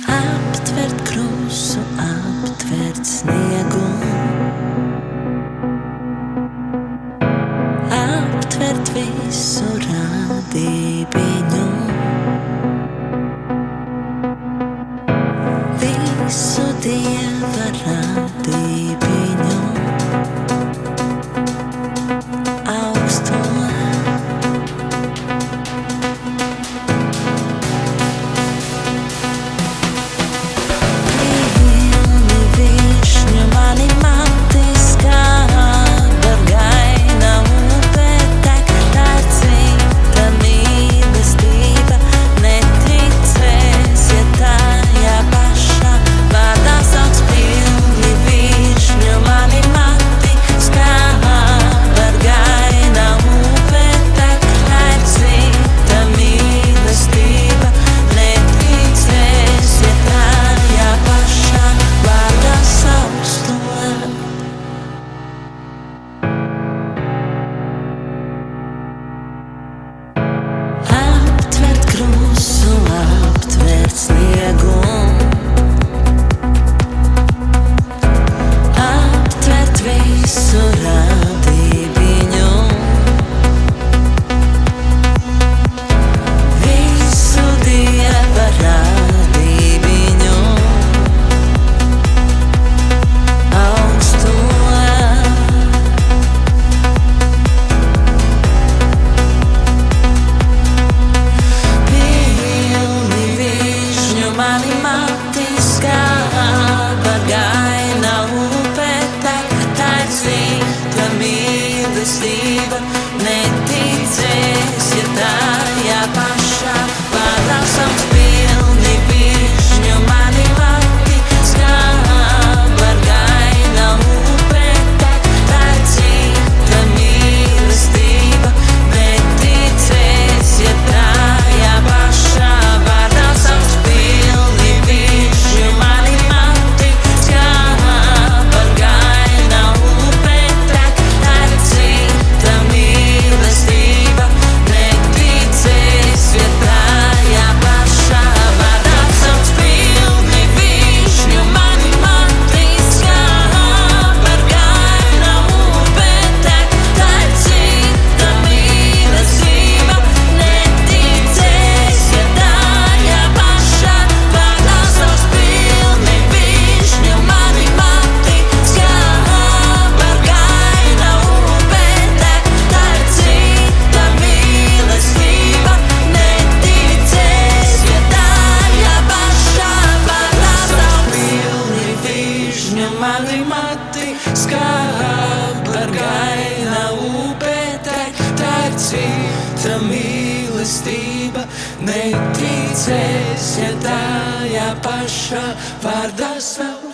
Aptvert krusu, aptvert sniegu, aptvert visu radībiņu, visu Dieva radībiņu, augsto. Aptvert sniegu, aptvert visu radībiņu, visu Dieva radībiņu, augsto. Mani mati skāba gaina upe tek, tā ir cita mīlestība. Neticēs, ja tajā pašā vārdā sauc pilni višņu. Mani mati skāba gaina upe tek, tā ir cita mīlestība. Neticēs, ja tajā pašā vārdā sauc Mani mati skāba gaina upe tek, tā ir cita mīlestība. Neticēs, ja tajā pašā vārdā sauc.